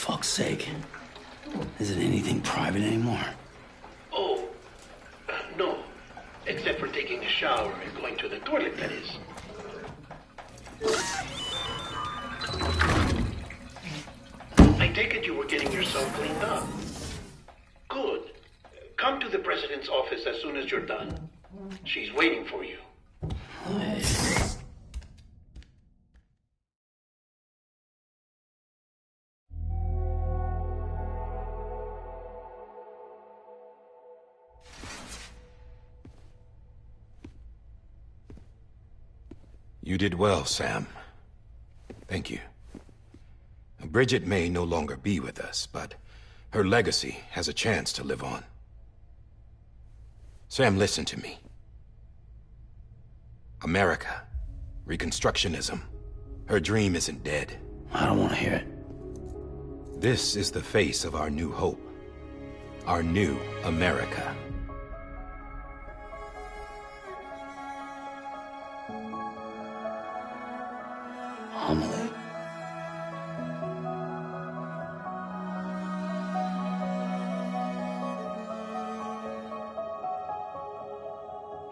fuck's sake. Is it anything private anymore? Oh, no. Except for taking a shower and going to the toilet, that is. I take it you were getting yourself cleaned up. Good. Come to the president's office as soon as you're done. She's waiting for you. You did well, Sam. Thank you. Bridget may no longer be with us, but her legacy has a chance to live on. Sam, listen to me. America, Reconstructionism, her dream isn't dead. I don't want to hear it. This is the face of our new hope. Our new America. Amelie.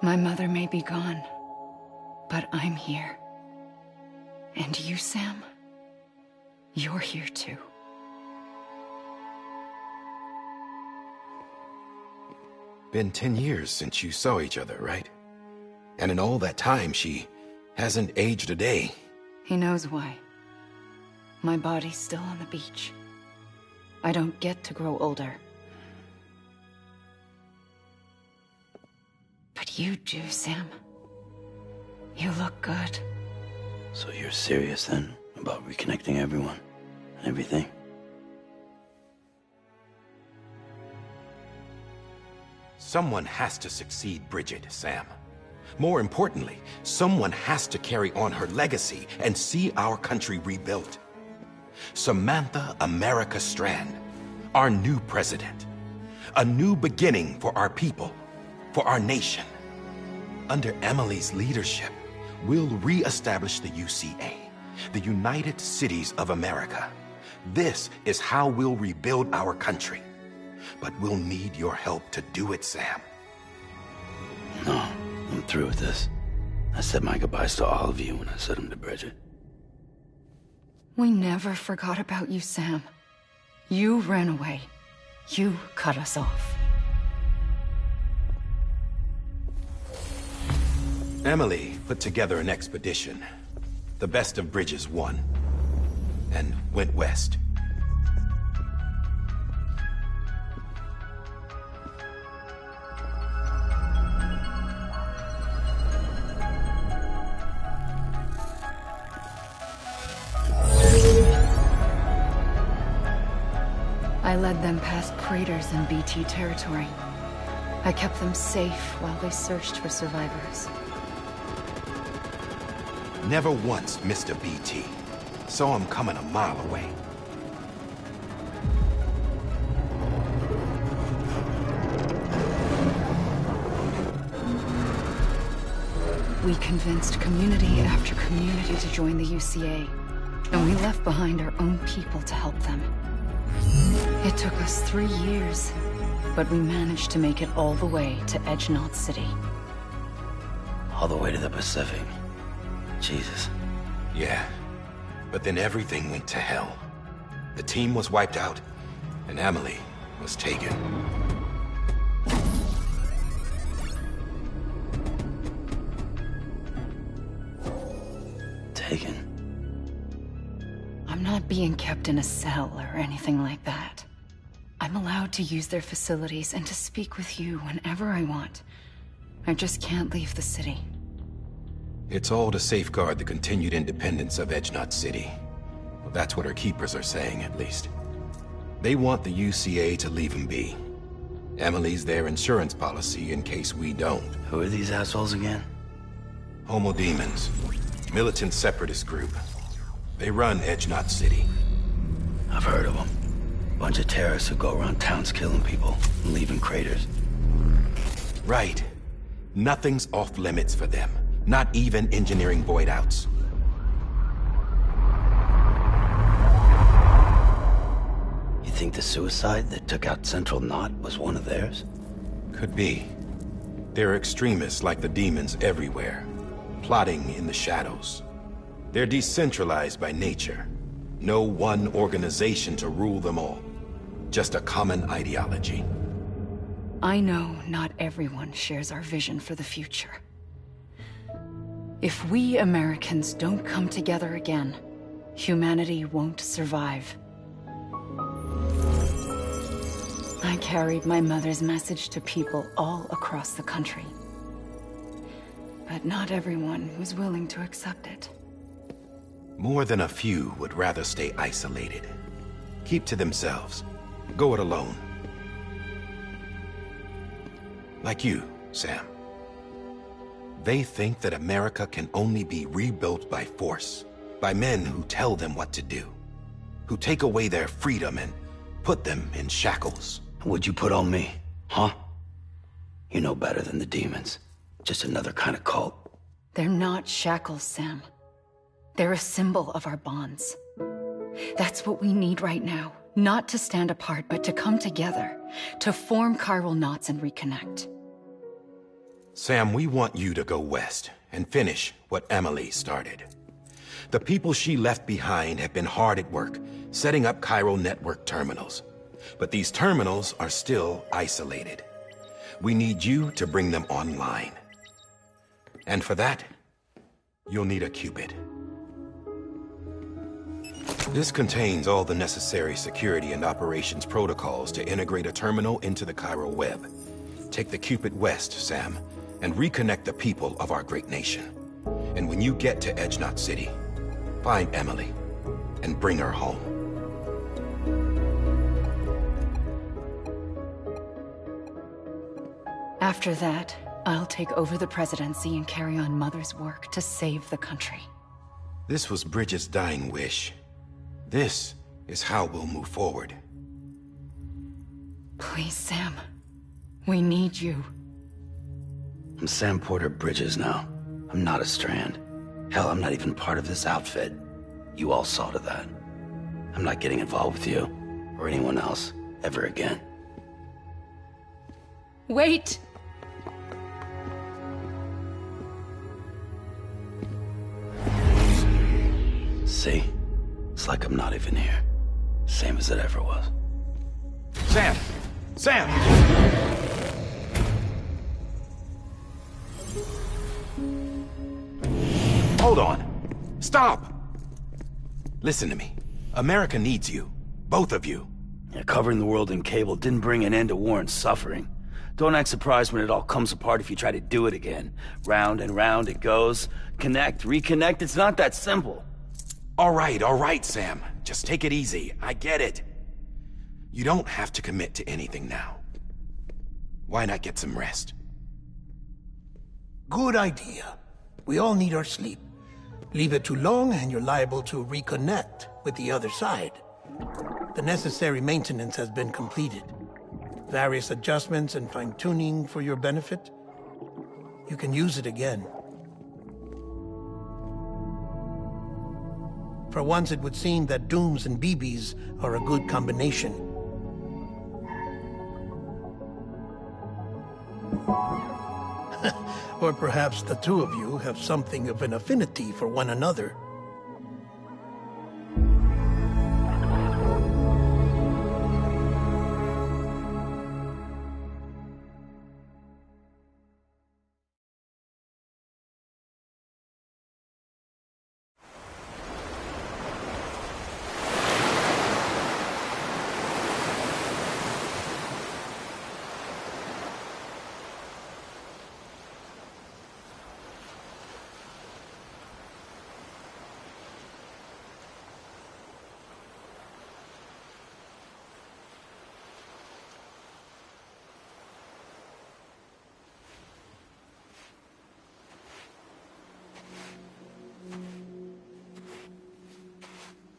My mother may be gone, but I'm here. And you, Sam? You're here too. Been 10 years since you saw each other, right? And in all that time, she hasn't aged a day. He knows why. My body's still on the beach. I don't get to grow older. But you do, Sam. You look good. So you're serious then about reconnecting everyone and everything? Someone has to succeed Bridget, Sam. More importantly, someone has to carry on her legacy and see our country rebuilt. Samantha America Strand, our new president. A new beginning for our people, for our nation. Under Emily's leadership, we'll re-establish the UCA, the United Cities of America. This is how we'll rebuild our country. But we'll need your help to do it, Sam. No, I'm through with this. I said my goodbyes to all of you when I said them to Bridget. We never forgot about you, Sam. You ran away. You cut us off. Emily put together an expedition. The best of Bridges won. And went west. I led them past craters in BT territory. I kept them safe while they searched for survivors. Never once missed a BT. Saw him coming a mile away. We convinced community after community to join the UCA, and we left behind our own people to help them. It took us 3 years, but we managed to make it all the way to Edgenot City. All the way to the Pacific. Jesus. Yeah, but then everything went to hell. The team was wiped out, and Emily was taken. Taken? I'm not being kept in a cell or anything like that. I'm allowed to use their facilities and to speak with you whenever I want. I just can't leave the city. It's all to safeguard the continued independence of Edgenot City. Well, that's what our keepers are saying, at least. They want the UCA to leave him be. Emily's their insurance policy in case we don't. Who are these assholes again? Homo Demons. Militant separatist group. They run Edgenot City. I've heard of them. Bunch of terrorists who go around towns killing people and leaving craters. Right. Nothing's off limits for them. Not even engineering void outs. think the suicide that took out Central Knot was one of theirs? Could be. There are extremists like the demons everywhere, plotting in the shadows. They're decentralized by nature. No one organization to rule them all. Just a common ideology. I know not everyone shares our vision for the future. If we Americans don't come together again, humanity won't survive. I carried my mother's message to people all across the country. But not everyone was willing to accept it. More than a few would rather stay isolated. Keep to themselves. Go it alone. Like you, Sam. They think that America can only be rebuilt by force, by men who tell them what to do, who take away their freedom and put them in shackles. What'd you put on me, huh? You know better than the demons. Just another kind of cult. They're not shackles, Sam. They're a symbol of our bonds. That's what we need right now. Not to stand apart, but to come together, to form chiral knots and reconnect. Sam, we want you to go west and finish what Emily started. The people she left behind have been hard at work, setting up chiral network terminals. But these terminals are still isolated. We need you to bring them online. And for that, you'll need a Cupid. This contains all the necessary security and operations protocols to integrate a terminal into the chiral web. Take the Cupid west, Sam, and reconnect the people of our great nation. And when you get to Edge Knot City, find Emily and bring her home. After that, I'll take over the presidency and carry on Mother's work to save the country. This was Bridget's dying wish. This is how we'll move forward. Please, Sam. We need you. I'm Sam Porter Bridges now. I'm not a Strand. Hell, I'm not even part of this outfit. You all saw to that. I'm not getting involved with you, or anyone else, ever again. Wait! See? It's like I'm not even here. Same as it ever was. Sam! Sam! Hold on. Stop! Listen to me. America needs you. Both of you. Yeah, covering the world in cable didn't bring an end to war and suffering. Don't act surprised when it all comes apart if you try to do it again. Round and round it goes. Connect, reconnect, it's not that simple. All right, Sam. Just take it easy. I get it. You don't have to commit to anything now. Why not get some rest? Good idea. We all need our sleep. Leave it too long and you're liable to reconnect with the other side. The necessary maintenance has been completed. Various adjustments and fine-tuning for your benefit. You can use it again. For once, it would seem that Dooms and BBs are a good combination. Or perhaps the two of you have something of an affinity for one another.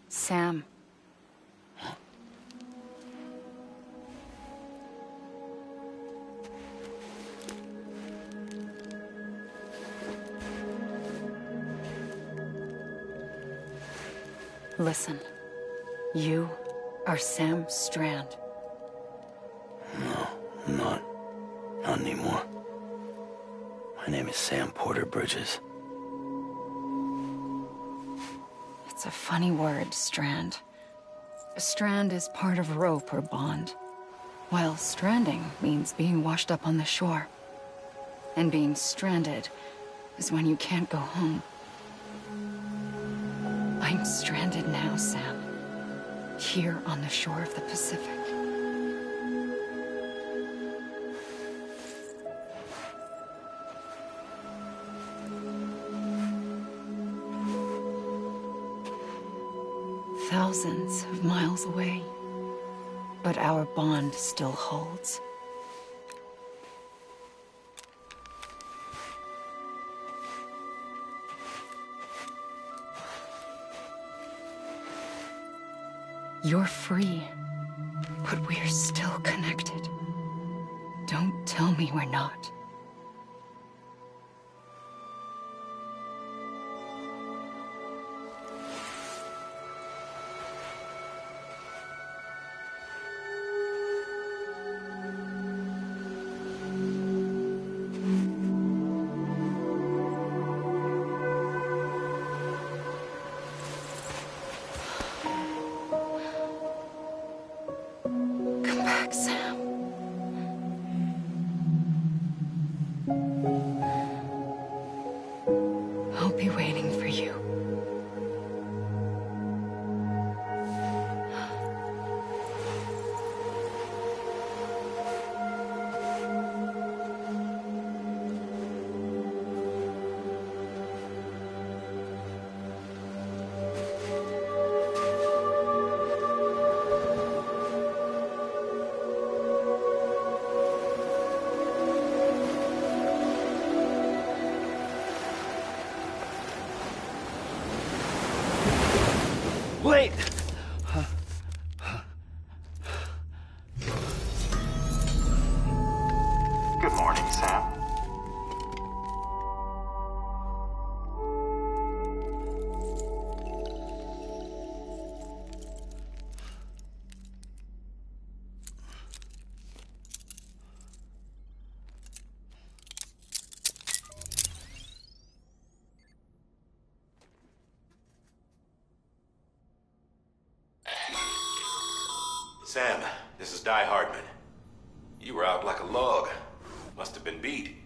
Sam. Listen, you are Sam Strand. No, I'm not. Not anymore. My name is Sam Porter Bridges. It's a funny word, Strand. A strand is part of rope or bond, while stranding means being washed up on the shore. And being stranded is when you can't go home. I'm stranded now, Sam. Here on the shore of the Pacific. Thousands of miles away, but our bond still holds. You're free, but we're still connected. Don't tell me we're not. Come back, Sam. I'll be waiting for you. Wait! Good morning, Sam. Sam, this is Di Hardman. You were out like a log. Must have been beat.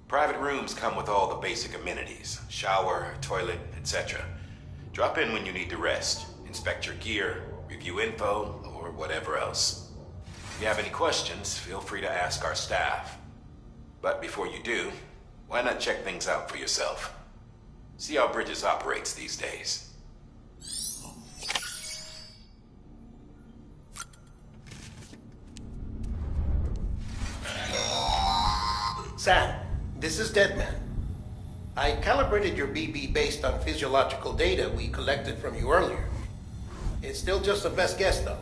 Private rooms come with all the basic amenities. Shower, toilet, etc. Drop in when you need to rest. Inspect your gear, review info, or whatever else. If you have any questions, feel free to ask our staff. But before you do, why not check things out for yourself? See how Bridges operates these days. Sam, this is Deadman. I calibrated your BB based on physiological data we collected from you earlier. It's still just a best guess, though.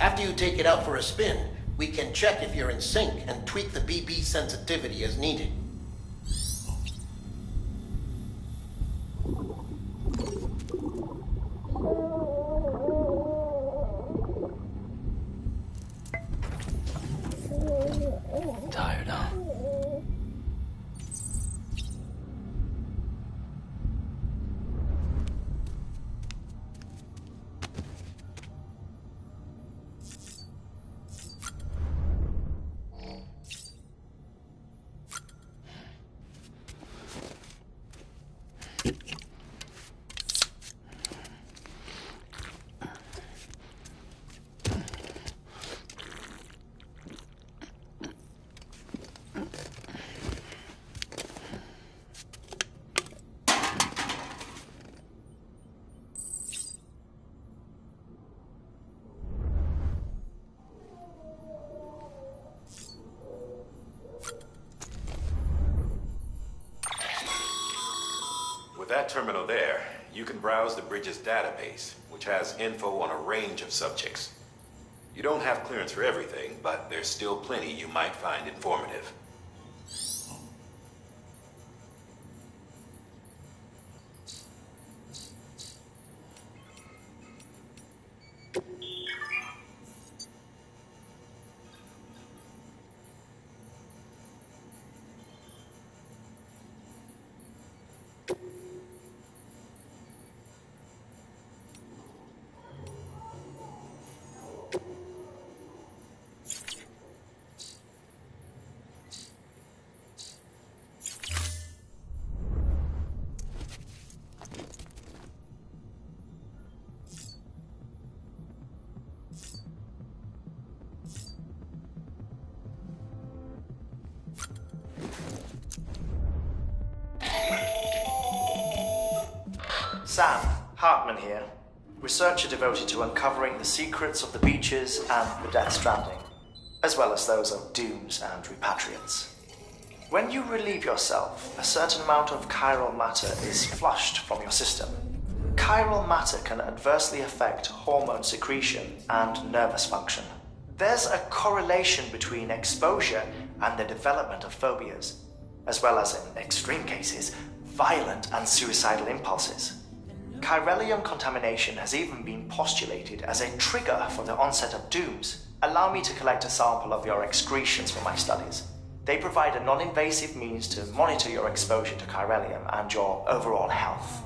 After you take it out for a spin, we can check if you're in sync and tweak the BB sensitivity as needed. Tired, huh? With that terminal there, you can browse the Bridges database, which has info on a range of subjects. You don't have clearance for everything, but there's still plenty you might find informative. Sam, Hartman here. Researcher devoted to uncovering the secrets of the beaches and the Death Stranding, as well as those of dooms and repatriates. When you relieve yourself, a certain amount of chiral matter is flushed from your system. Chiral matter can adversely affect hormone secretion and nervous function. There's a correlation between exposure and the development of phobias, as well as, in extreme cases, violent and suicidal impulses. Chiralium contamination has even been postulated as a trigger for the onset of dooms. Allow me to collect a sample of your excretions for my studies. They provide a non-invasive means to monitor your exposure to chiralium and your overall health.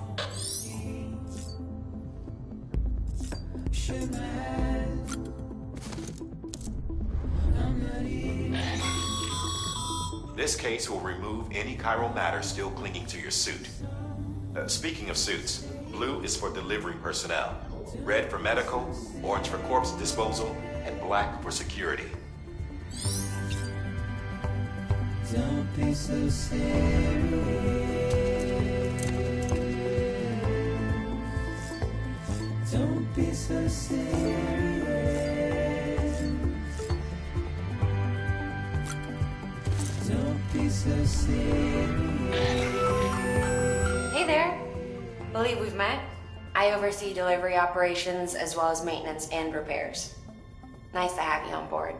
This case will remove any chiral matter still clinging to your suit. Speaking of suits, blue is for delivery personnel, red for medical, orange for corpse disposal, and black for security. Don't be so serious. Don't be so serious. Don't be so serious. Hey there. Believe we've met. I oversee delivery operations as well as maintenance and repairs. Nice to have you on board.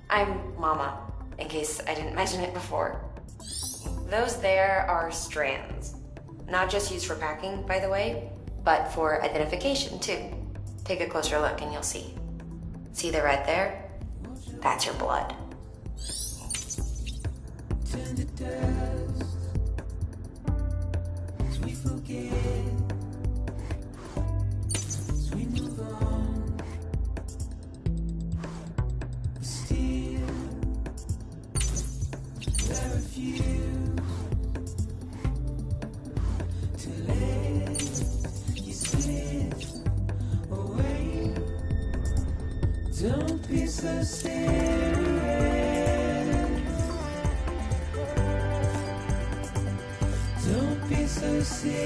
I'm Mama, in case I didn't mention it before. Those there are strands. Not just used for packing, by the way, but for identification too. Take a closer look and you'll see. See the red there? That's your blood. Turn to dust. As we forget. As we move on. Still, I refuse to let you slip away. Don't be so serious. Don't be so serious.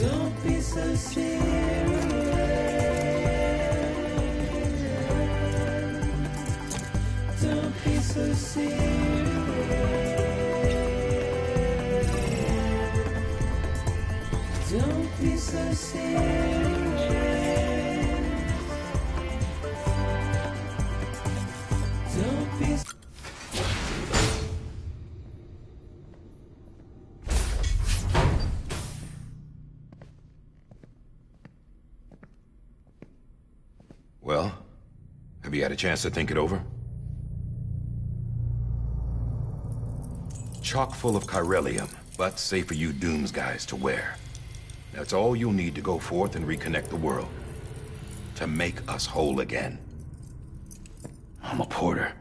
Don't be so serious. Don't be so serious. Don't be so serious. Don't be so. Well, have you had a chance to think it over? Chock full of chiralium, but safe for you Dooms guys to wear. That's all you'll need to go forth and reconnect the world. To make us whole again. I'm a porter.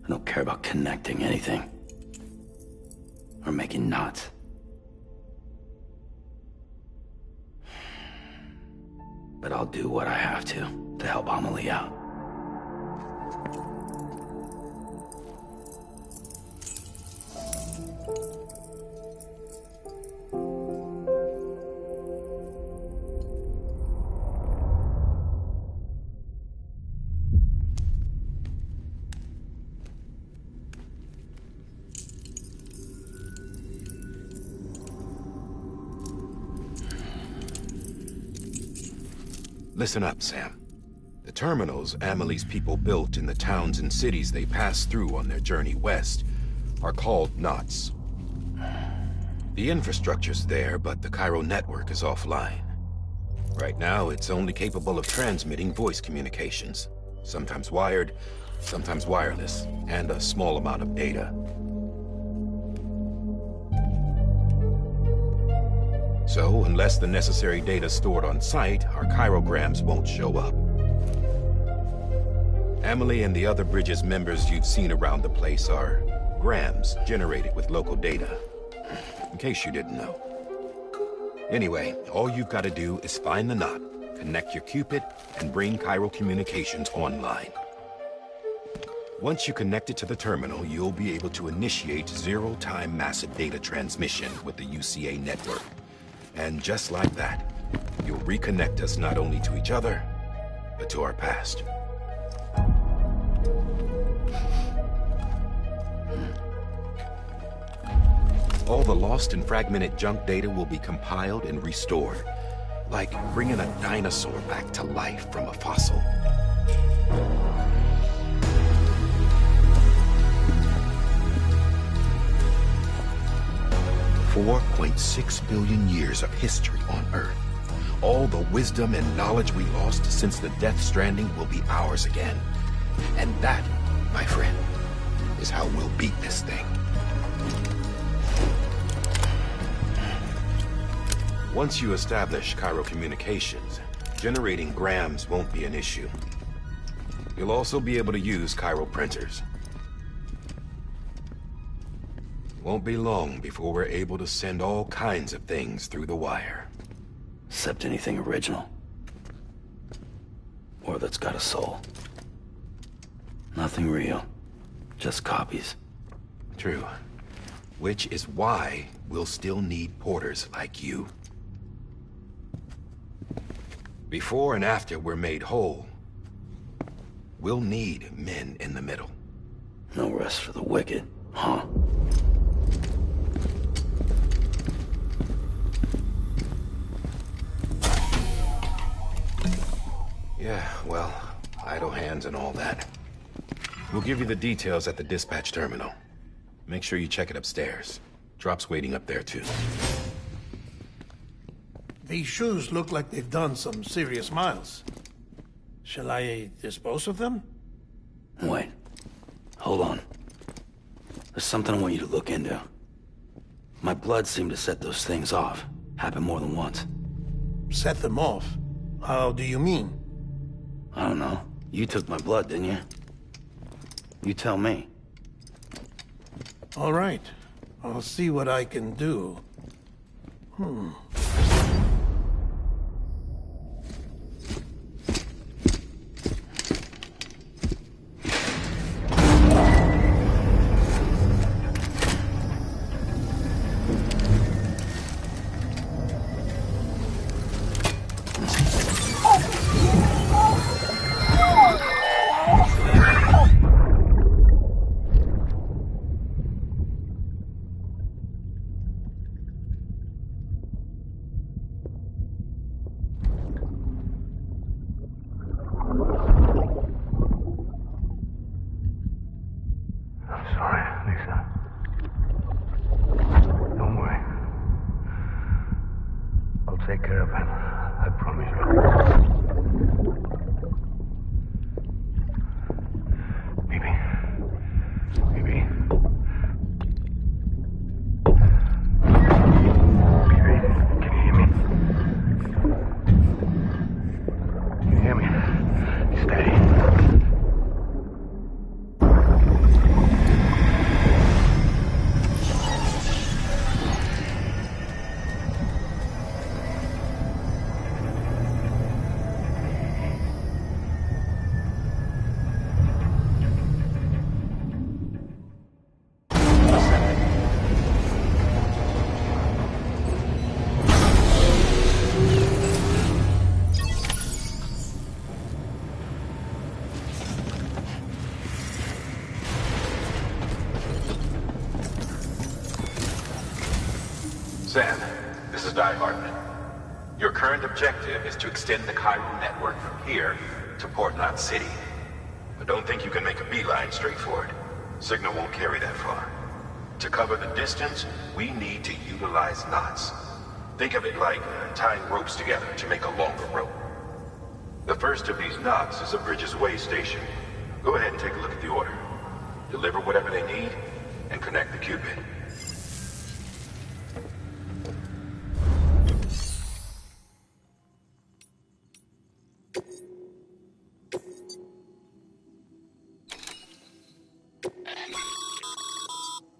I don't care about connecting anything. Or making knots. But I'll do what I have to help Amelie out. Listen up, Sam. The terminals Amelie's people built in the towns and cities they passed through on their journey west are called knots. The infrastructure's there, but the chiral network is offline. Right now, it's only capable of transmitting voice communications, sometimes wired, sometimes wireless, and a small amount of data. So, unless the necessary data's stored on site, our chirograms won't show up. Amelie and the other Bridges members you've seen around the place are grams generated with local data. In case you didn't know. Anyway, all you've got to do is find the knot, connect your Cupid, and bring chiral communications online. Once you connect it to the terminal, you'll be able to initiate zero-time massive data transmission with the UCA network. And just like that, you'll reconnect us not only to each other, but to our past. All the lost and fragmented junk data will be compiled and restored, like bringing a dinosaur back to life from a fossil. 4.6 billion years of history on Earth. All the wisdom and knowledge we lost since the Death Stranding will be ours again. And that, my friend, is how we'll beat this thing. Once you establish Cairo communications, generating grams won't be an issue. You'll also be able to use Cairo printers. Won't be long before we're able to send all kinds of things through the wire. Except anything original. Or that's got a soul. Nothing real. Just copies. True. Which is why we'll still need porters like you. Before and after we're made whole, we'll need men in the middle. No rest for the wicked, huh? Yeah, well, idle hands and all that. We'll give you the details at the dispatch terminal. Make sure you check it upstairs. Drop's waiting up there, too. These shoes look like they've done some serious miles. Shall I dispose of them? Wait. Hold on. There's something I want you to look into. My blood seemed to set those things off. Happened more than once. Set them off? How do you mean? I don't know. You took my blood, didn't you? You tell me. All right. I'll see what I can do. Take care of him. I promise you. Baby. Baby. Baby, can you hear me? Can you hear me? Steady. Sam, this is Di Hartman. Your current objective is to extend the Cairo network from here to Port Knot City. But don't think you can make a beeline straight for it. Signal won't carry that far. To cover the distance, we need to utilize knots. Think of it like tying ropes together to make a longer rope. The first of these knots is a Bridges Way station. Go ahead and take a look at the order. Deliver whatever they need, and connect the Cupid.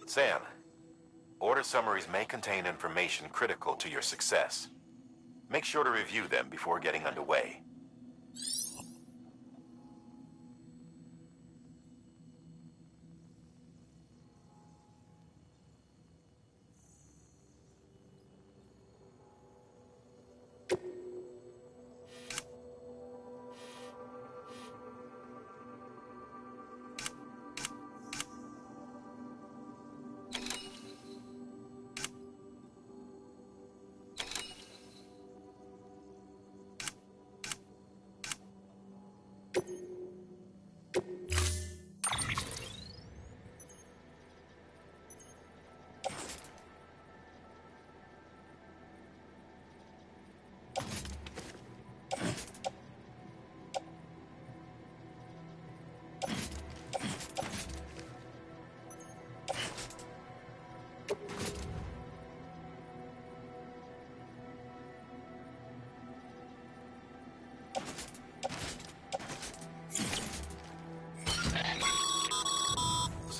Sam, order summaries may contain information critical to your success. Make sure to review them before getting underway.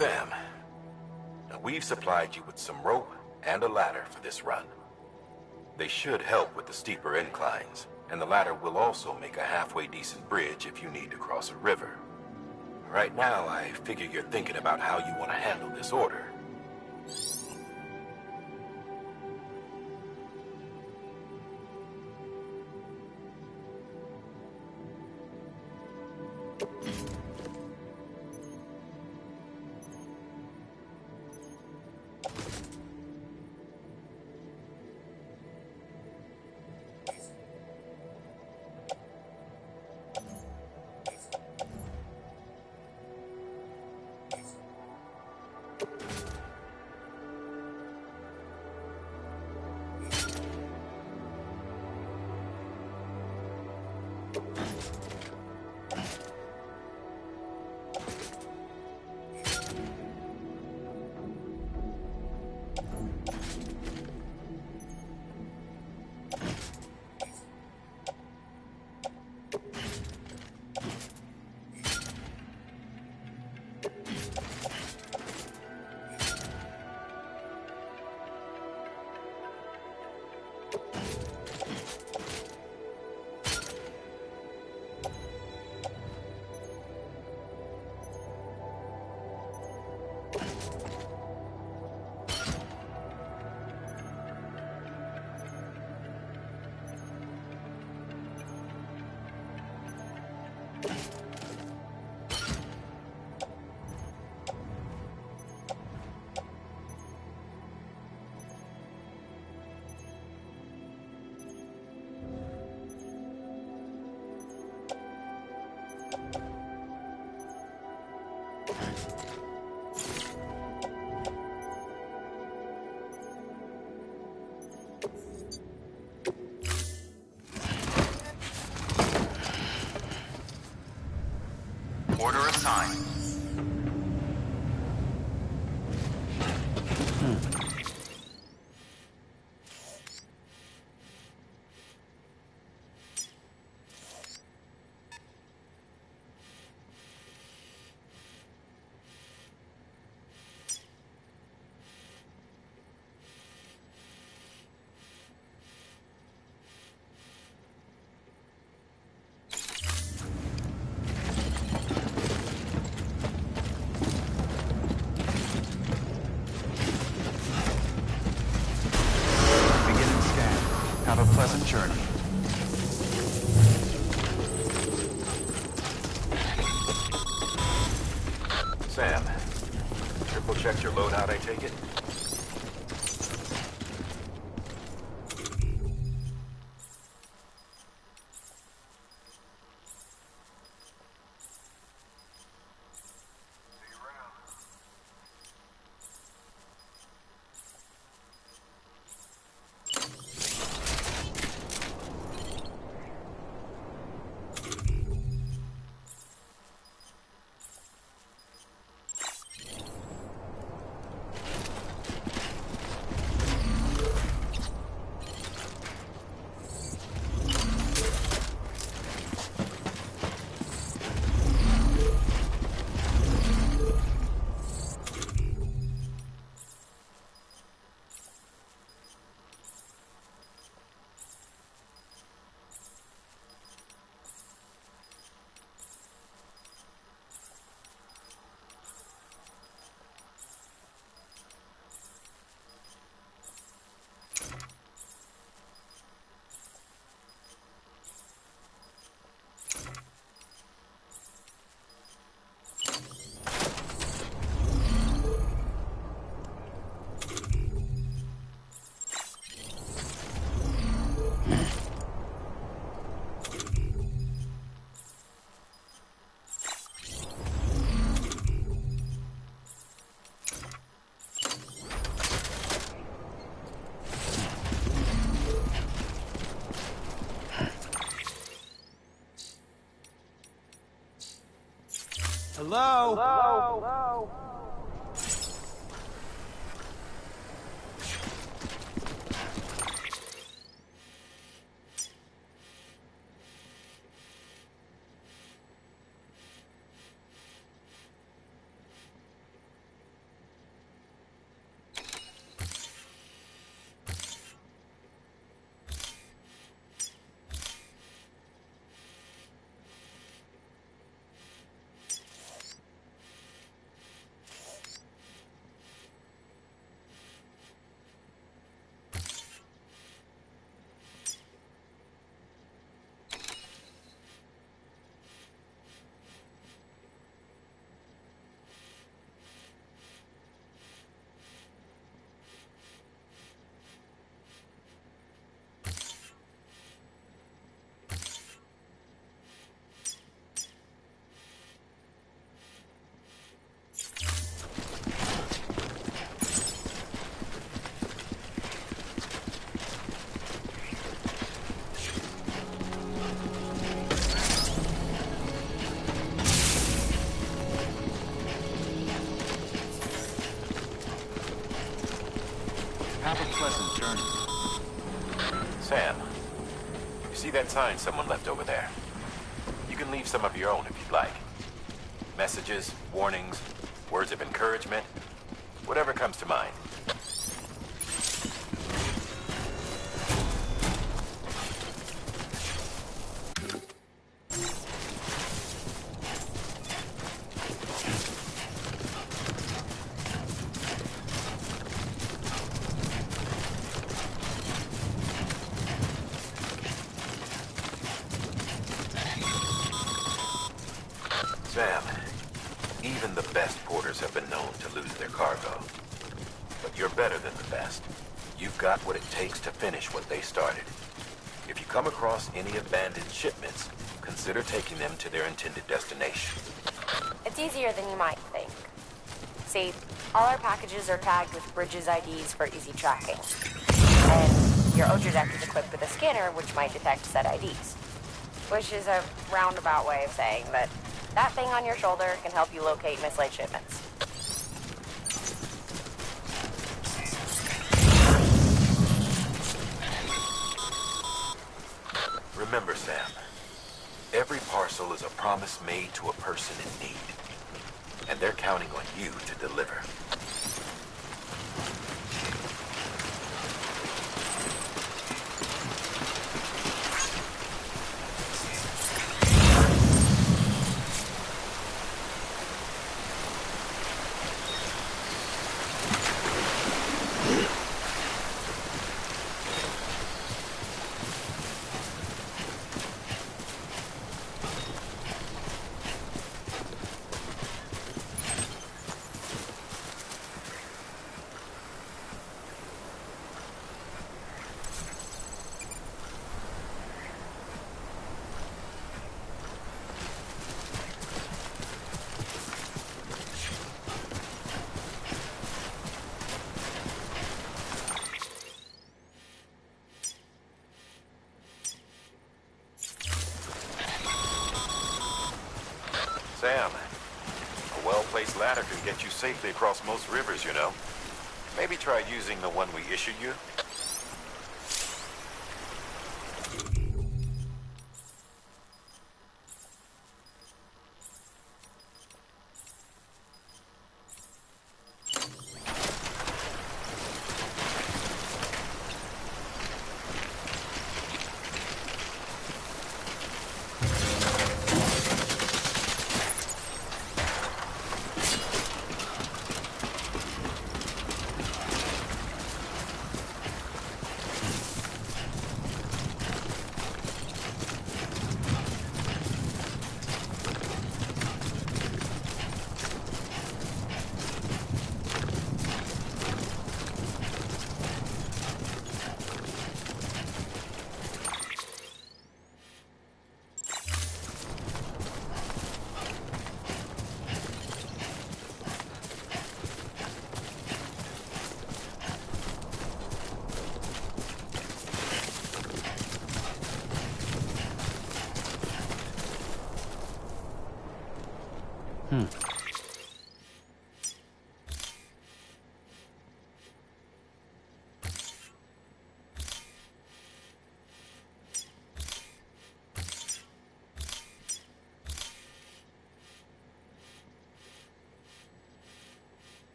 Sam, now we've supplied you with some rope and a ladder for this run. They should help with the steeper inclines, and the ladder will also make a halfway decent bridge if you need to cross a river. Right now, I figure you're thinking about how you want to handle this order. Order assigned. Have a pleasant journey. Sam, triple checked your loadout, I take it? Hello? Hello? pleasant journey. Sam, you see that sign someone left over there? You can leave some of your own if you'd like. Messages, warnings, words of encouragement, whatever comes to mind. Sam, even the best porters have been known to lose their cargo. But you're better than the best. You've got what it takes to finish what they started. If you come across any abandoned shipments, consider taking them to their intended destination. It's easier than you might think. See, all our packages are tagged with Bridges IDs for easy tracking. And your Oja deck is equipped with a scanner which might detect said IDs. Which is a roundabout way of saying that that thing on your shoulder can help you locate mislaid shipments. Remember, Sam, every parcel is a promise made to a person in need. And they're counting on you to deliver. Sam, a well-placed ladder can get you safely across most rivers, you know. Maybe try using the one we issued you.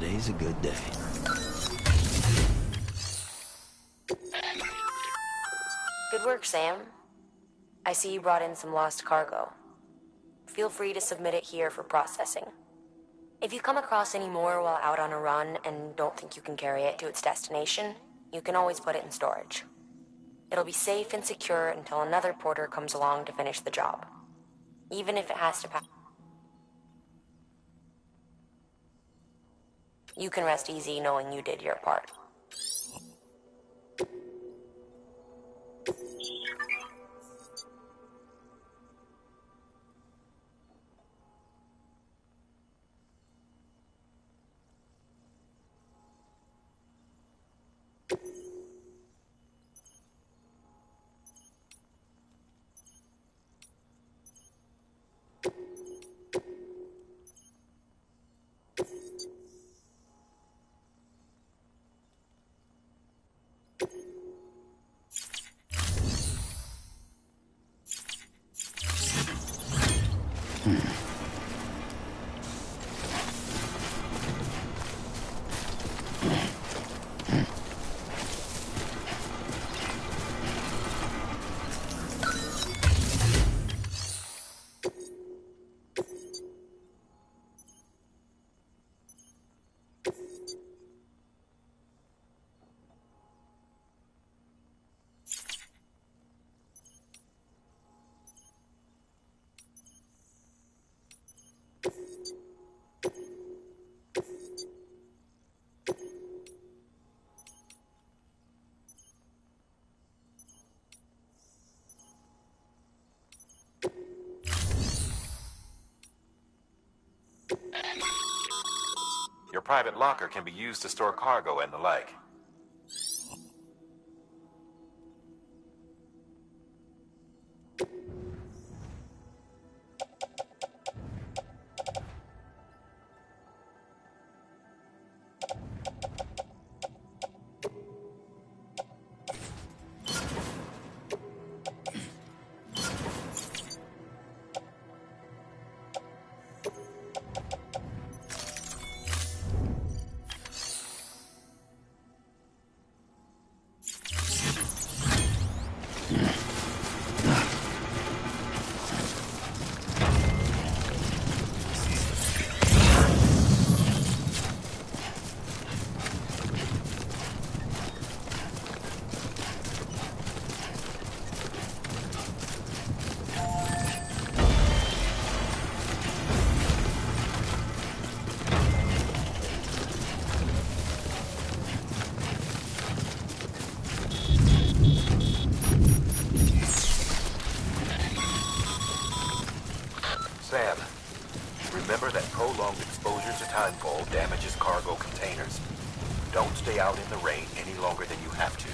Today's a good day. Good work, Sam. I see you brought in some lost cargo. Feel free to submit it here for processing. If you come across any more while out on a run and don't think you can carry it to its destination, you can always put it in storage. It'll be safe and secure until another porter comes along to finish the job. Even if it has to pass. You can rest easy knowing you did your part. Your private locker can be used to store cargo and the like. Sam, remember that prolonged exposure to timefall damages cargo containers. Don't stay out in the rain any longer than you have to.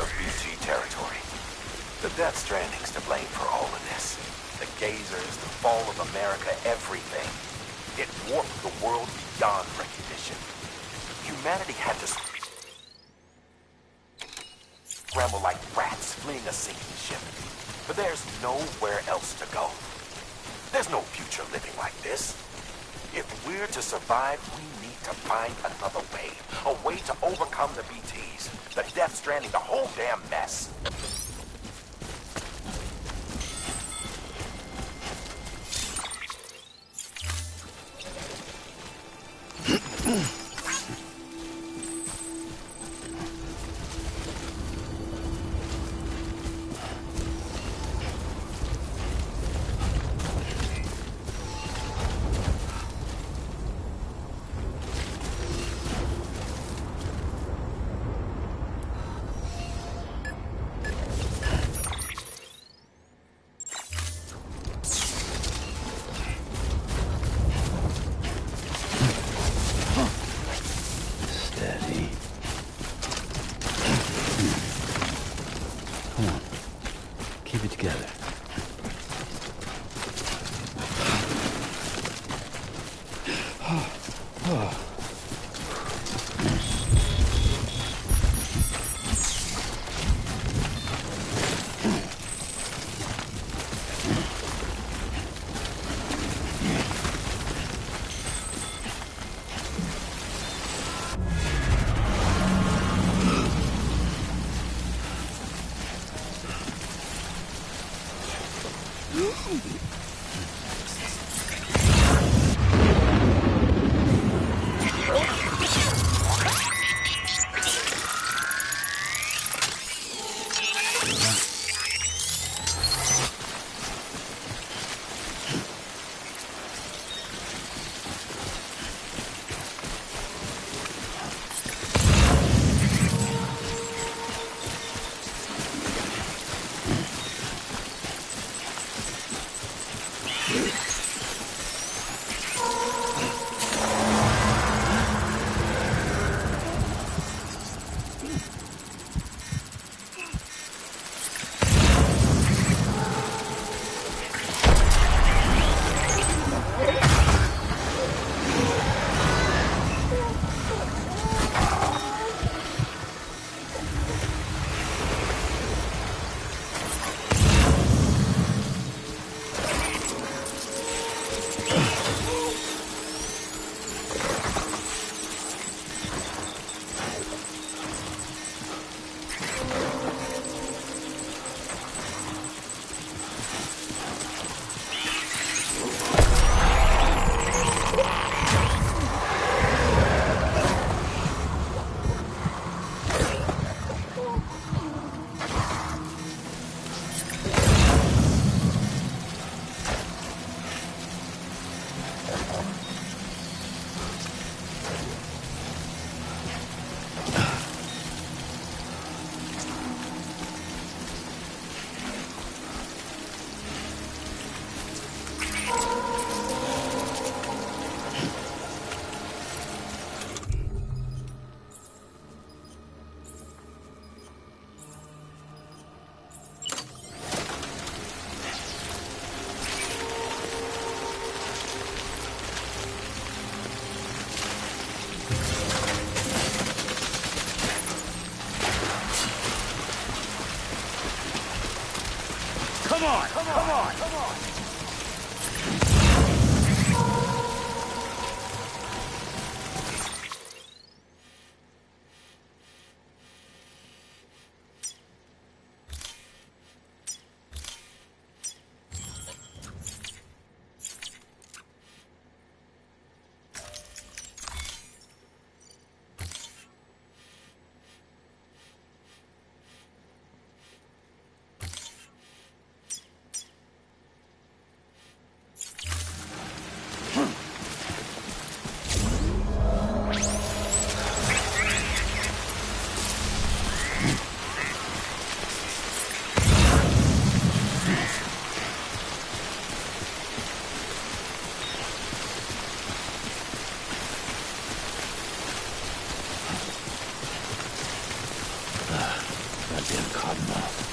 of BG territory. The Death Stranding's to blame for all of this. The gazers, the fall of America, everything. It warped the world beyond recognition. Humanity had to scramble like rats fleeing a sinking ship. But there's nowhere else to go. There's no future living like this. If we're to survive, we need to find another way. A way to overcome the BTs, the Death Stranding, the whole damn mess. Steady. Come on. Keep it together. Come on! Come on! Come on! get caught in that.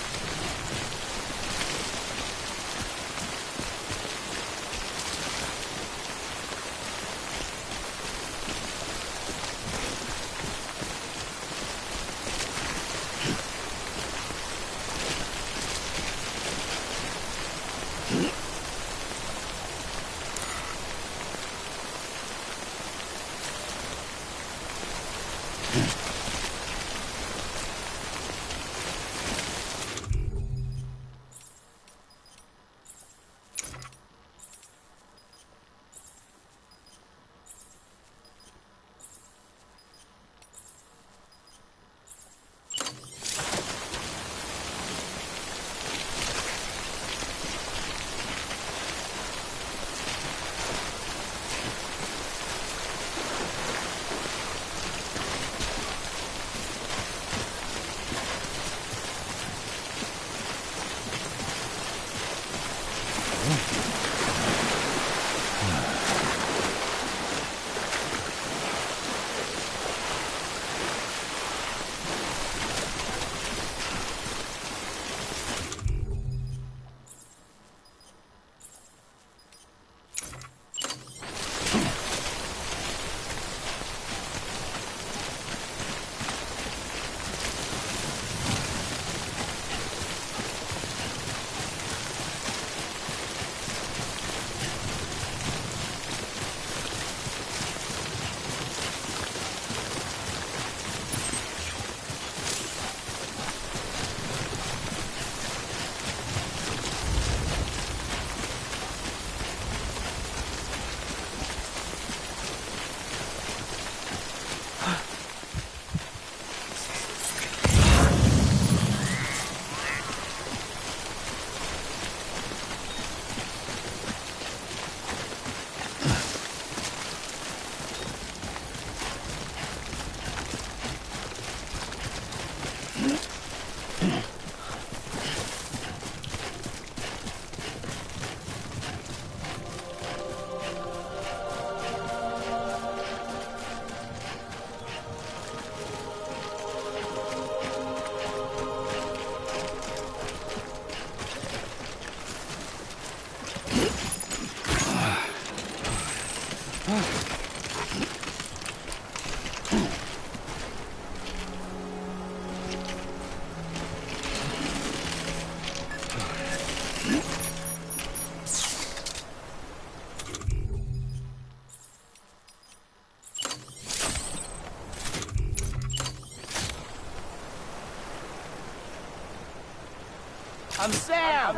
I'm Sam!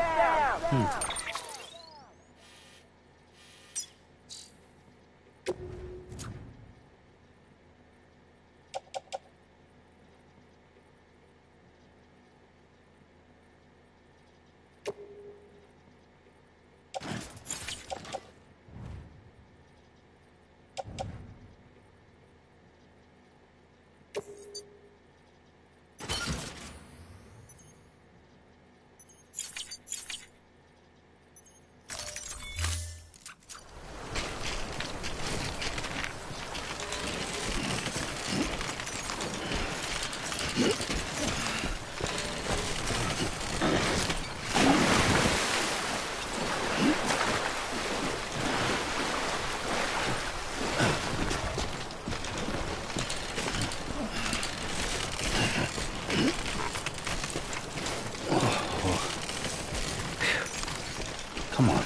Come on.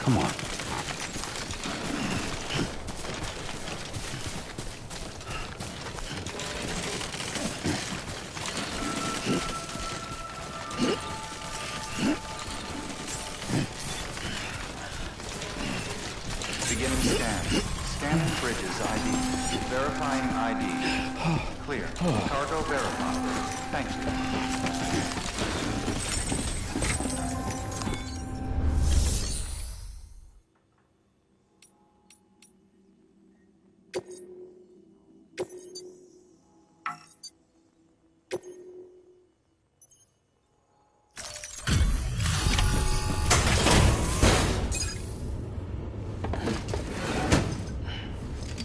Come on. Beginning scan. Scanning bridges ID. Verifying ID. Clear. Cargo verified. Thank you.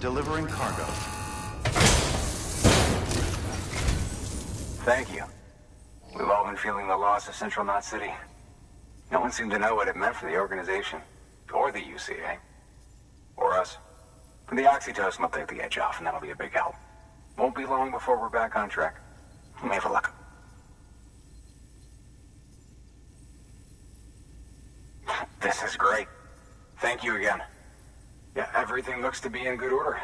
Delivering cargo. Thank you. We've all been feeling the loss of Central Knot City. No one seemed to know what it meant for the organization, or the UCA, or us. But the oxytocin will take the edge off, and that'll be a big help. Won't be long before we're back on track. We may have a luck. This is great. Thank you again. Yeah, everything looks to be in good order.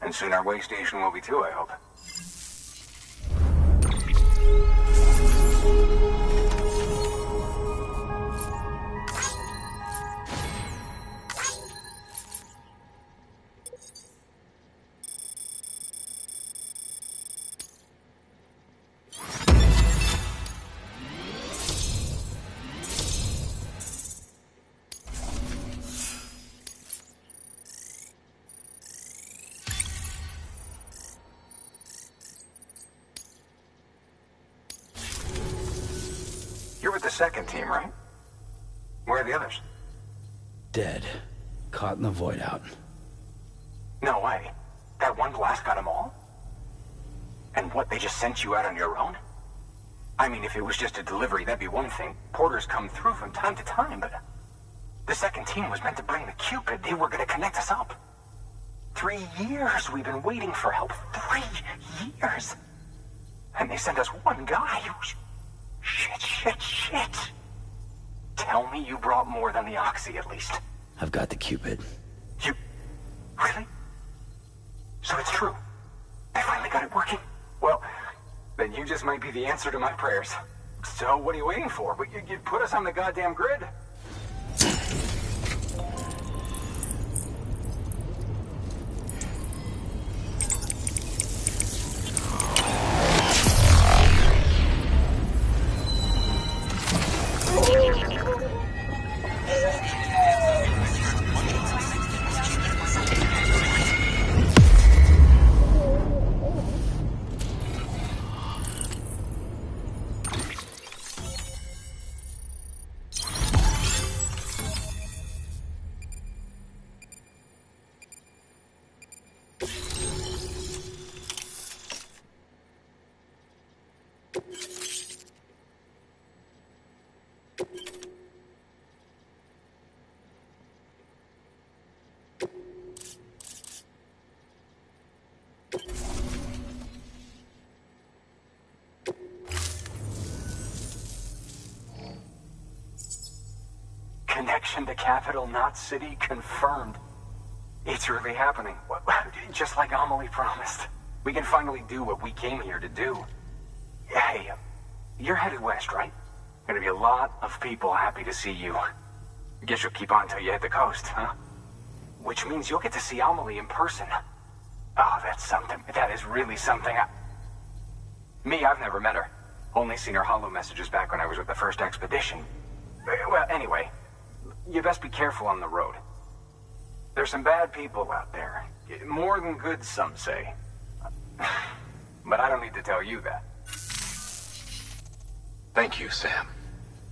And soon our way station will be too, I hope. You're with the second team, right? Where are the others? Dead. Caught in the void out. No way. That one blast got them all? And what, they just sent you out on your own? I mean, if it was just a delivery, that'd be one thing. Porters come through from time to time, but... The second team was meant to bring the Cupid. They were gonna connect us up. 3 years we've been waiting for help. 3 years! And they sent us one guy. Shit. Tell me you brought more than the Oxy, at least. I've got the Cupid. You... Really? So it's true. They finally got it working. Well, then you just might be the answer to my prayers. So what are you waiting for? You put us on the goddamn grid. Connection to Capital Knot City confirmed. It's really happening. Just like Amelie promised. We can finally do what we came here to do. Hey, you're headed west, right? Gonna be a lot of people happy to see you. Guess you'll keep on till you hit the coast, huh? Which means you'll get to see Amelie in person. Oh, that's something. That is really something. Me, I've never met her. Only seen her holo messages back when I was with the first expedition. Well, anyway, you best be careful on the road. There's some bad people out there. More than good, some say. But I don't need to tell you that. Thank you, Sam.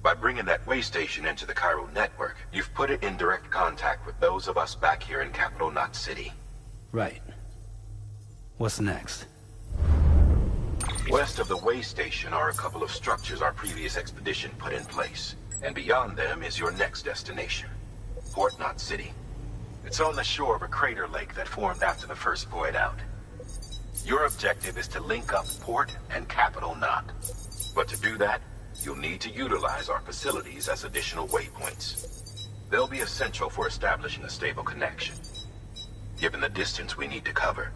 By bringing that way station into the Cairo network, you've put it in direct contact with those of us back here in Capital Knot City. Right. What's next? West of the way station are a couple of structures our previous expedition put in place. And beyond them is your next destination, Port Knot City. It's on the shore of a crater lake that formed after the first void out. Your objective is to link up Port and Capital Knot. But to do that, you'll need to utilize our facilities as additional waypoints. They'll be essential for establishing a stable connection. Given the distance we need to cover,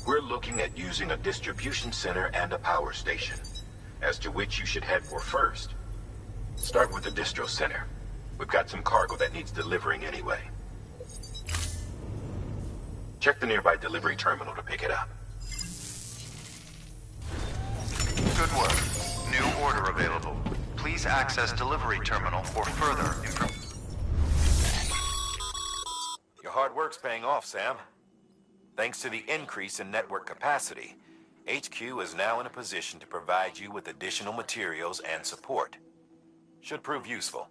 we're looking at using a distribution center and a power station, as to which you should head for first. Start with the distro center. We've got some cargo that needs delivering anyway. Check the nearby delivery terminal to pick it up. Good work. New order available. Please access delivery terminal for further information. Your hard work's paying off, Sam. Thanks to the increase in network capacity, HQ is now in a position to provide you with additional materials and support. Should prove useful.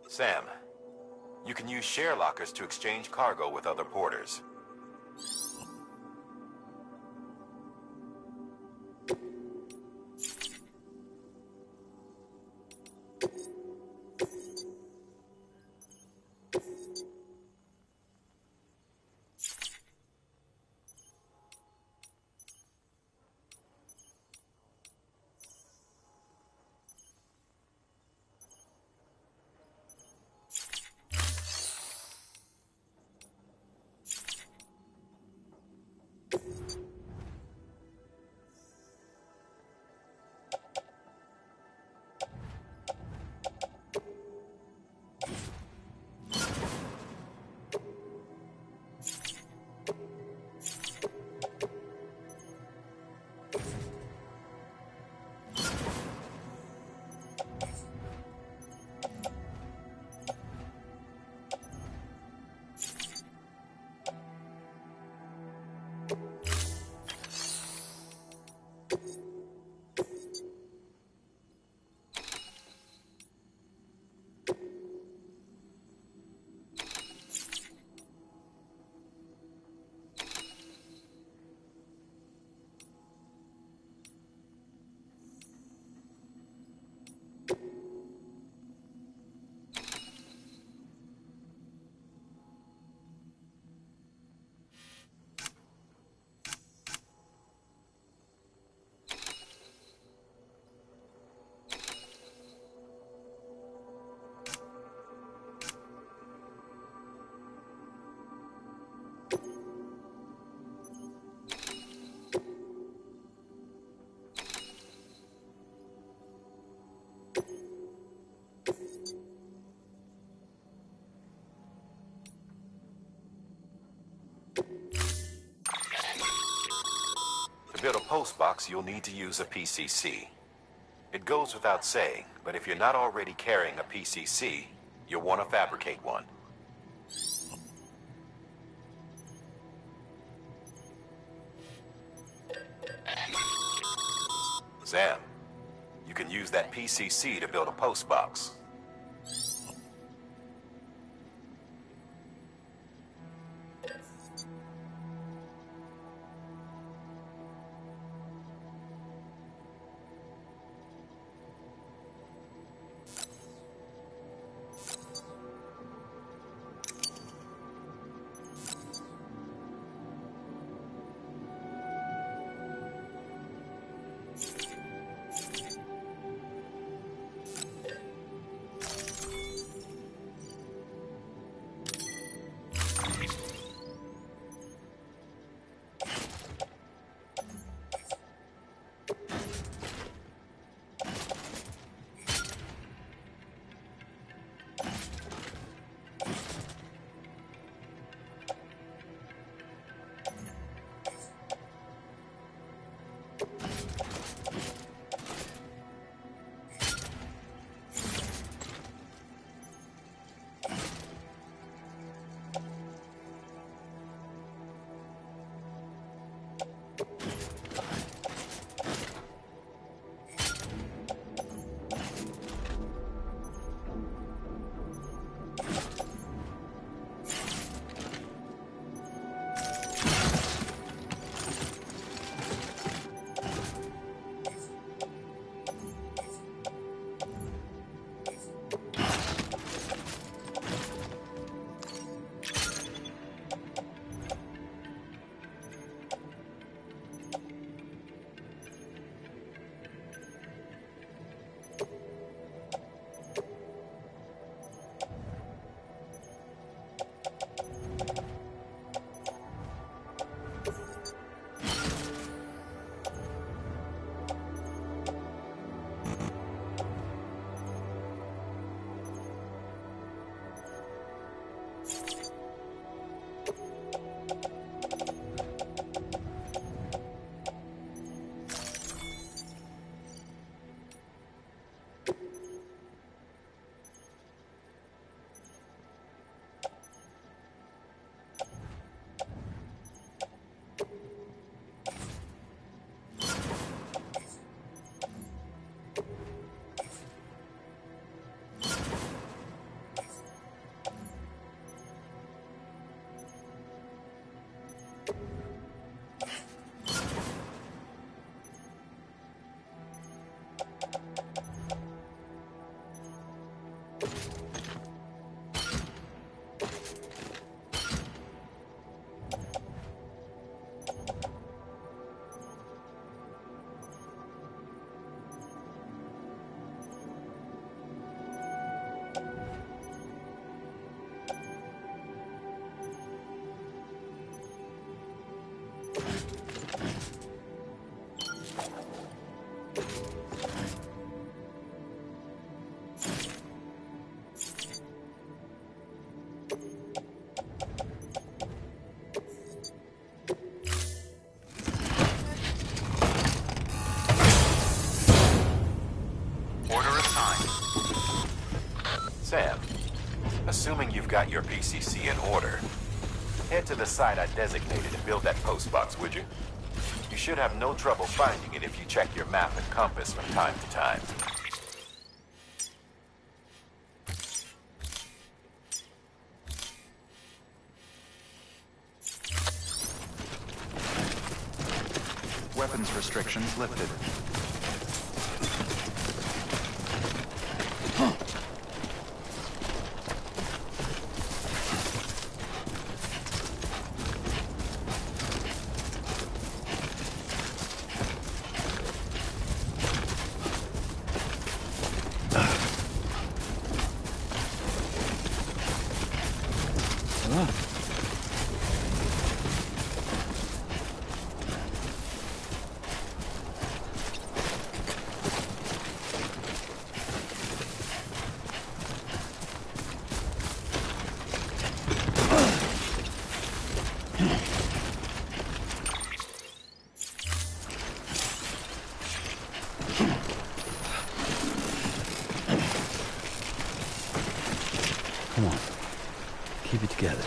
Sam, you can use share lockers to exchange cargo with other porters. To build a post box, you'll need to use a PCC. It goes without saying, but if you're not already carrying a PCC, you'll want to fabricate one. Sam, you can use that PCC to build a post box. Sam, assuming you've got your PCC in order, head to the site I designated and build that post box, would you? You should have no trouble finding it if you check your map and compass from time to time. Weapons restrictions lifted. Come on. Keep it together.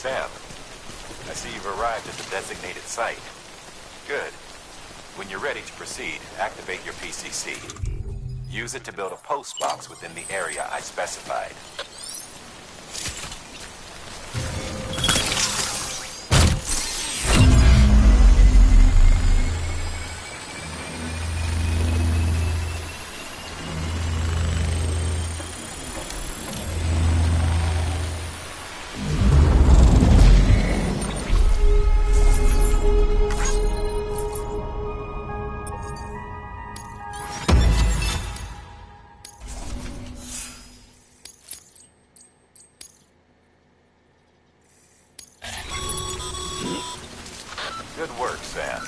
Sam, I see you've arrived at the designated site. Good. When you're ready to proceed, activate your PCC. Use it to build a post box within the area I specified. Good work, Sam.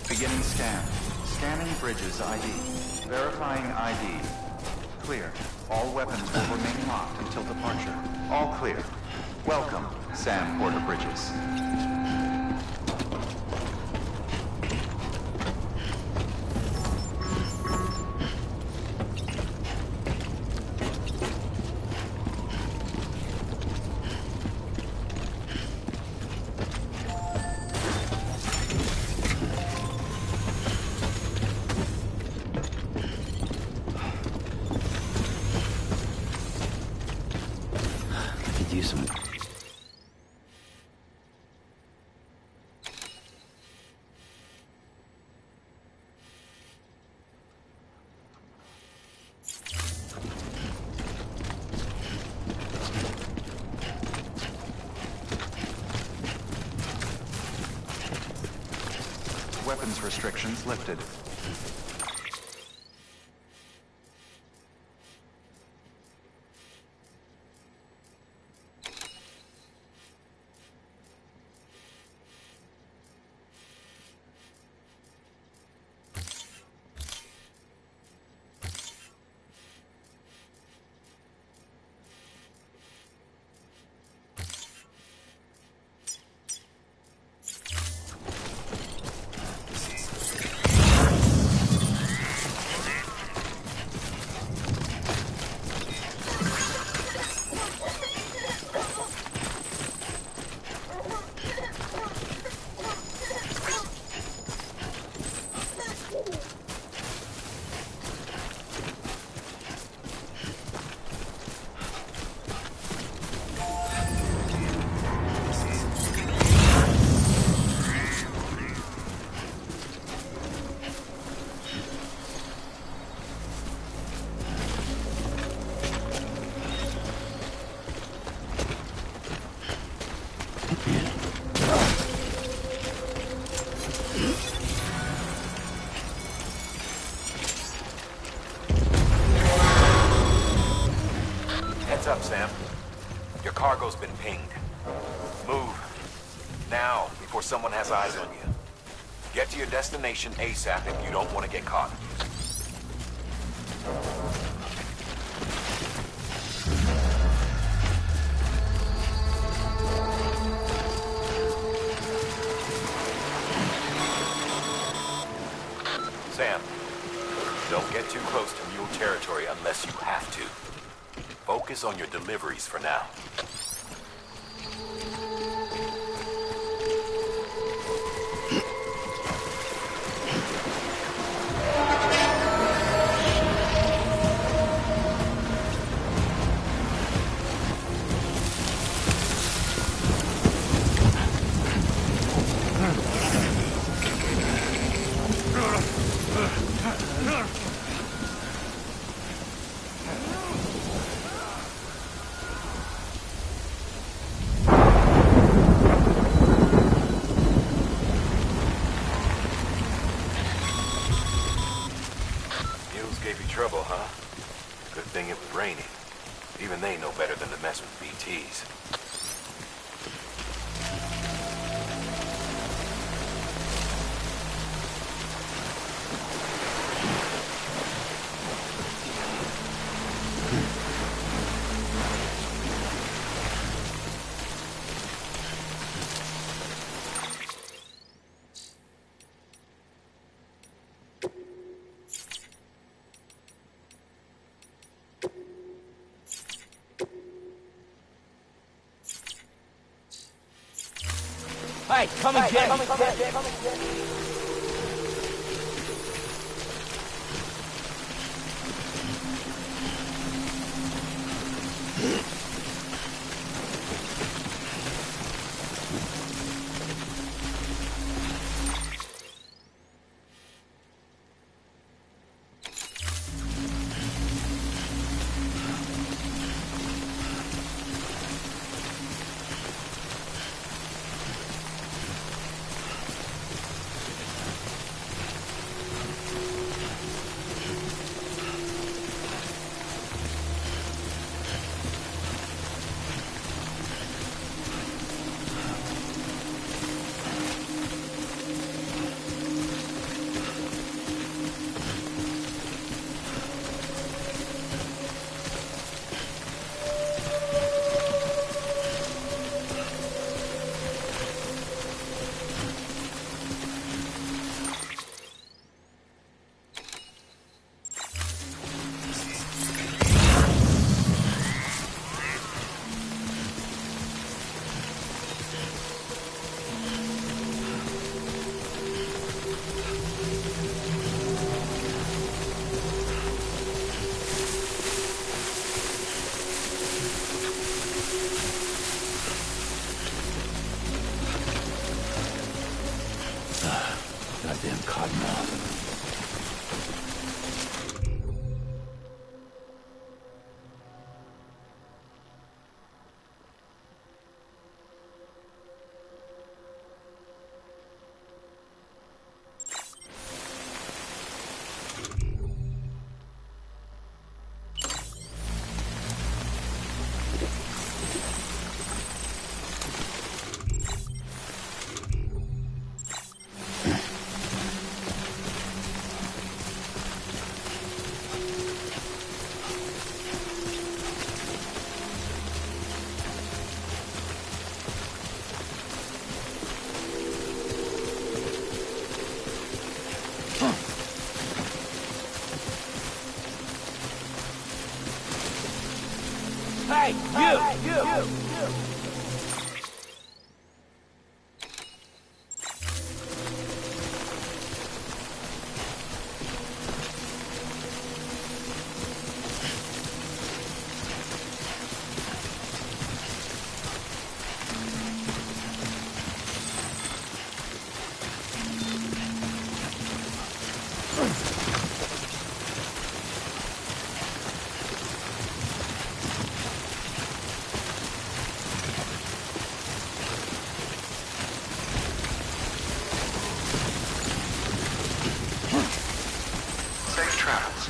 Beginning scan. Scanning bridges ID. Verifying ID. Clear. All weapons will remain locked until departure. All clear. Welcome, Sam Porter Bridges. Weapons restrictions lifted. Up, Sam. Your cargo's been pinged. Move. Now, before someone has eyes on you. Get to your destination ASAP if you don't want to get caught. Sam, don't get too close to mule territory unless you have to. Focus on your deliveries for now. Hey, come and get me. Goddamn cottonmouth. Hey, you! Safe travels.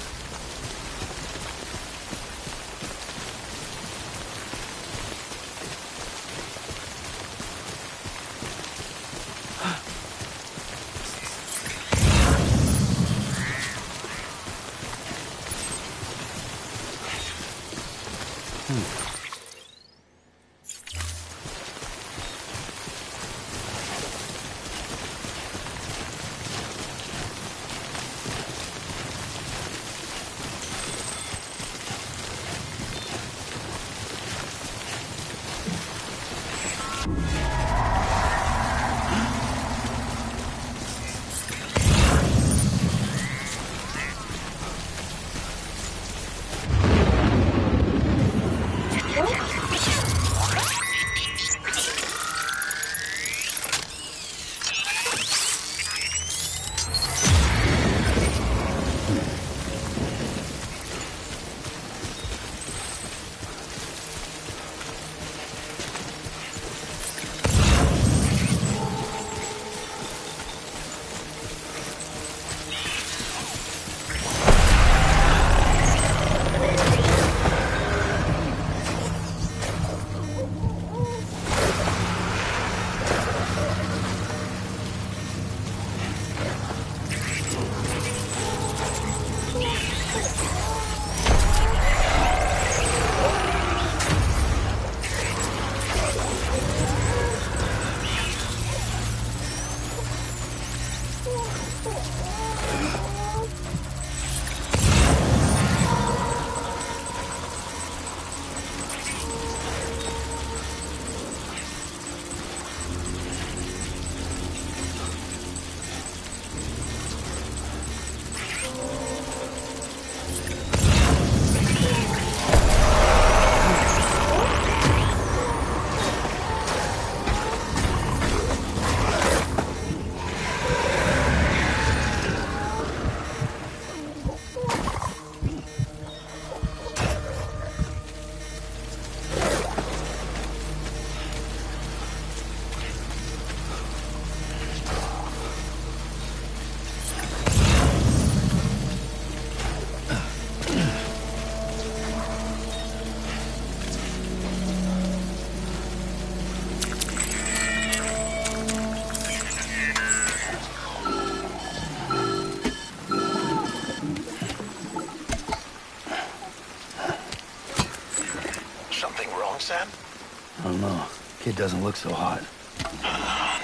doesn't look so hot.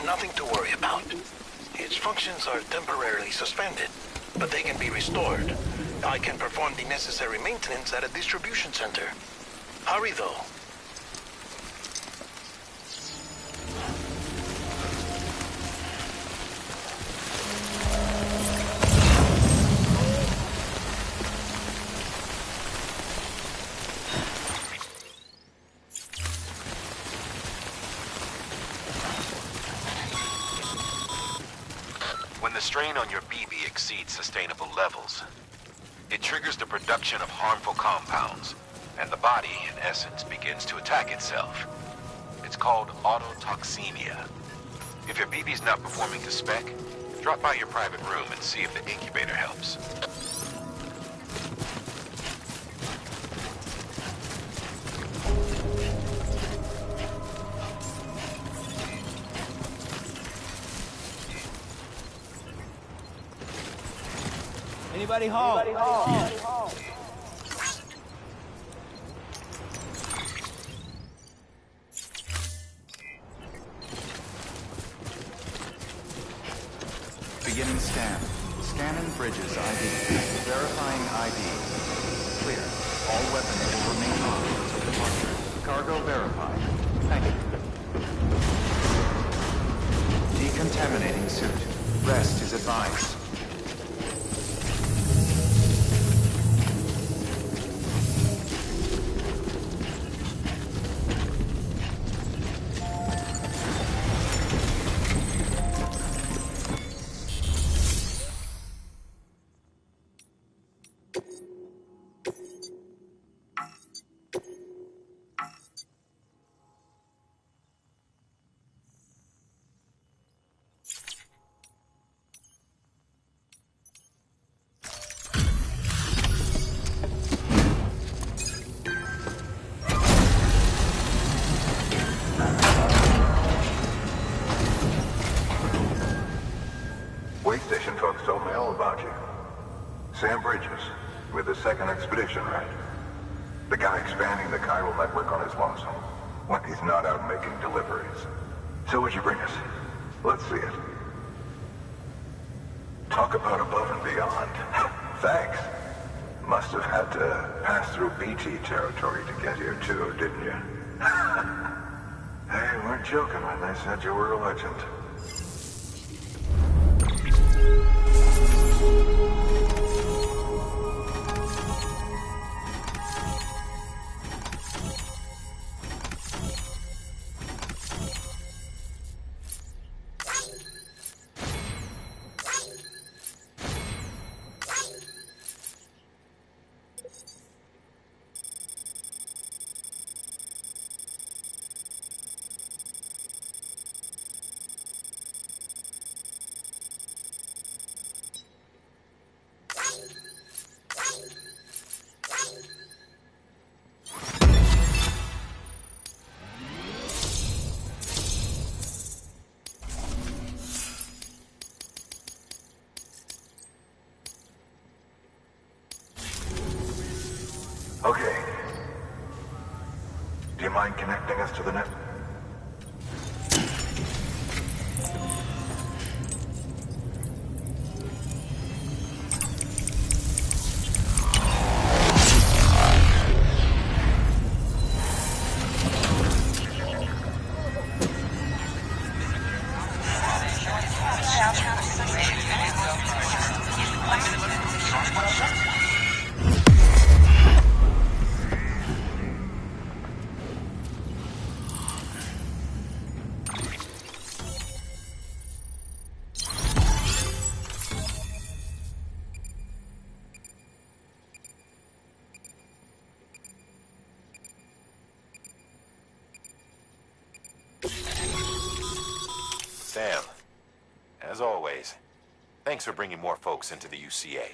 Nothing to worry about. Its functions are temporarily suspended, but they can be restored. I can perform the necessary maintenance at a distribution center. Hurry, though. When the strain on your BB exceeds sustainable levels, it triggers the production of harmful compounds, and the body, in essence, begins to attack itself. It's called autotoxemia. If your BB's not performing to spec, drop by your private room and see if the incubator helps. Anybody home? Beginning scan. Scanning bridges ID. Verifying ID. Clear. All weapons will remain on until departure. Cargo verified. Thank you. Decontaminating suit. Rest is advised. Station folks told me all about you. Sam Bridges, with the second expedition, right? The guy expanding the chiral network on his lonesome, when he's not out making deliveries. So what'd you bring us? Let's see it. Talk about above and beyond. Thanks. Must have had to pass through BT territory to get here too, didn't you? They weren't joking when they said you were a legend. Okay. Do you mind connecting us to the net? Sam, as always, thanks for bringing more folks into the UCA.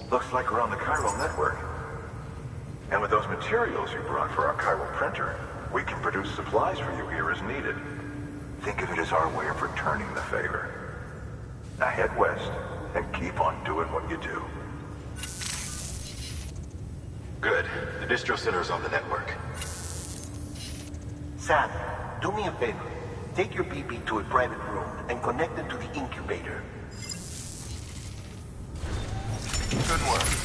Looks like we're on the chiral network. And with those materials you brought for our chiral printer, we can produce supplies for you here as needed. Think of it as our way of returning the favor. Now head west, and keep on doing what you do. Good. The distro center is on the network. Sam, do me a favor. Take your BB to a private room and connect it to the incubator. Good work.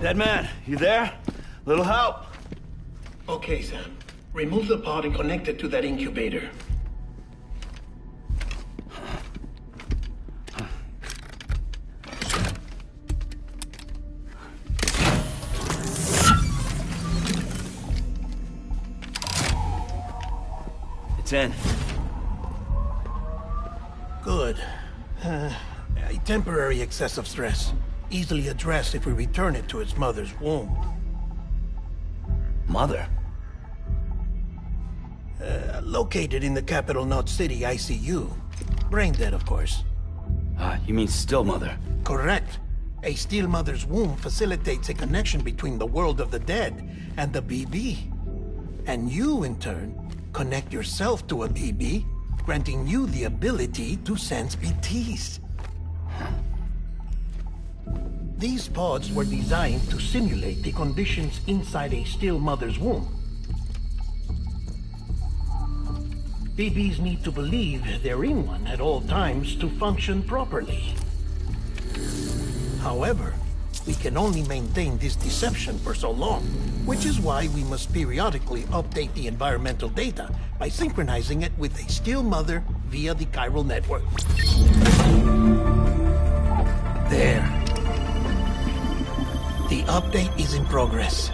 Dead man, you there? Little help? Okay, Sam. Remove the pod and connect it to that incubator. It's in. Good. A temporary excess of stress. Easily addressed if we return it to its mother's womb. Mother? Located in the capital Knot City ICU. Brain dead, of course. You mean still mother? Correct. A still mother's womb facilitates a connection between the world of the dead and the BB. And you, in turn, connect yourself to a BB, granting you the ability to sense BTs. These pods were designed to simulate the conditions inside a still mother's womb. BBs need to believe they're in one at all times to function properly. However, we can only maintain this deception for so long, which is why we must periodically update the environmental data by synchronizing it with a still mother via the chiral network. There. The update is in progress.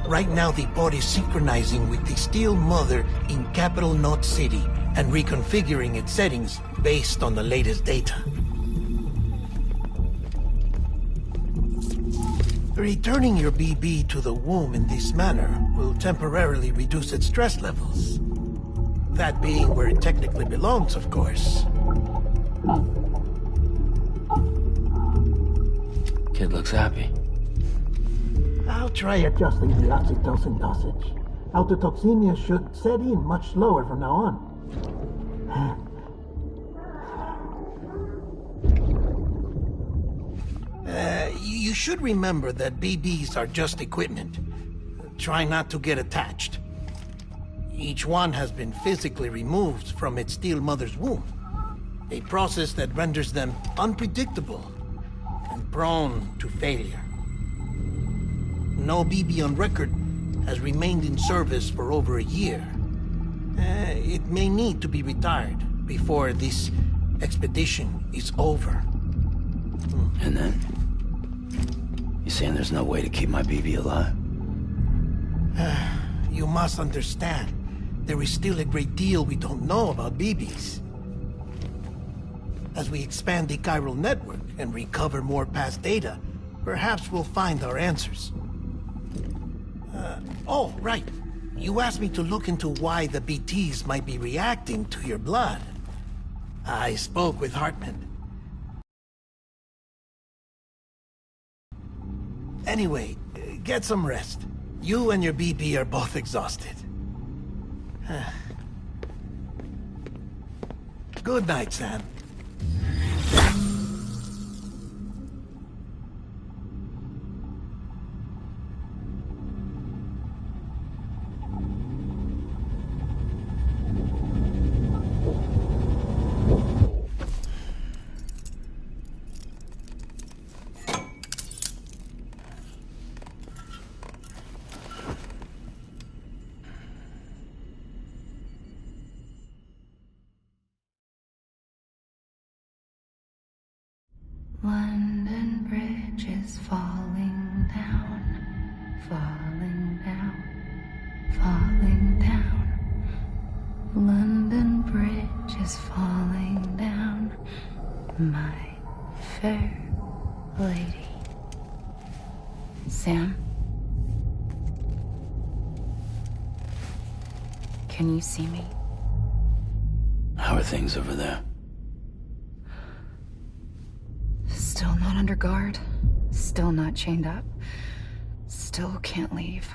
Right now, the pod is synchronizing with the Steel Mother in Capital Knot City and reconfiguring its settings based on the latest data. Returning your BB to the womb in this manner will temporarily reduce its stress levels. That being where it technically belongs, of course. Kid looks happy. I'll try adjusting the oxytocin dosage. Autotoxemia should set in much slower from now on. You should remember that BBs are just equipment. Try not to get attached. Each one has been physically removed from its steel mother's womb. A process that renders them unpredictable and prone to failure. No BB on record has remained in service for over a year. It may need to be retired before this expedition is over. And then? You saying there's no way to keep my BB alive? You must understand, there is still a great deal we don't know about BBs. As we expand the chiral network and recover more past data, perhaps we'll find our answers. Oh, right. You asked me to look into why the BTs might be reacting to your blood. I spoke with Hartman. Anyway, get some rest. You and your BB are both exhausted. Good night, Sam. London Bridge is falling down, falling down, falling down. London Bridge is falling down, my fair lady. Sam? Can you see me? How are things over there? Still not under guard. Still not chained up. Still can't leave.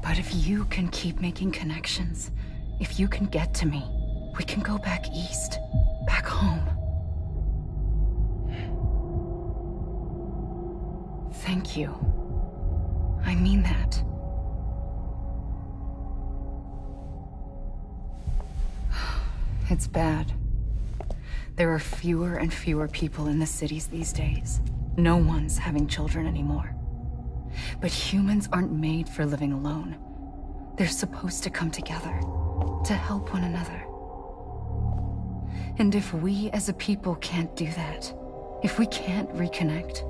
But if you can keep making connections, if you can get to me, we can go back east. Back home. Thank you. I mean that. It's bad. There are fewer and fewer people in the cities these days. No one's having children anymore. But humans aren't made for living alone. They're supposed to come together, to help one another. And if we as a people can't do that, if we can't reconnect,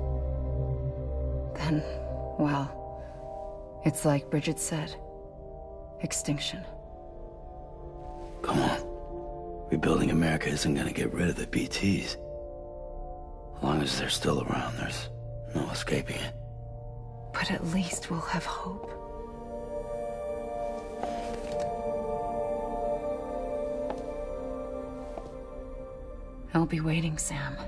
then, well, it's like Bridget said, extinction. Come on. Rebuilding America isn't gonna get rid of the BTs. As long as they're still around, there's no escaping it. But at least we'll have hope. I'll be waiting, Sam.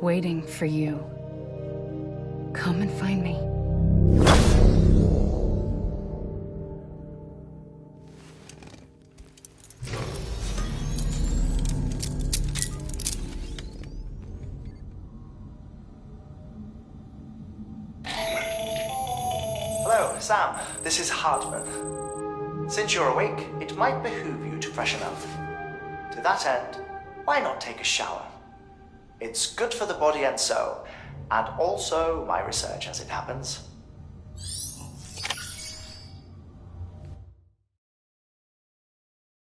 Waiting for you. Come and find me. Hello, Sam. This is Hartman. Since you're awake, it might behoove you to freshen up. To that end, why not take a shower? It's good for the body and soul, and also my research as it happens.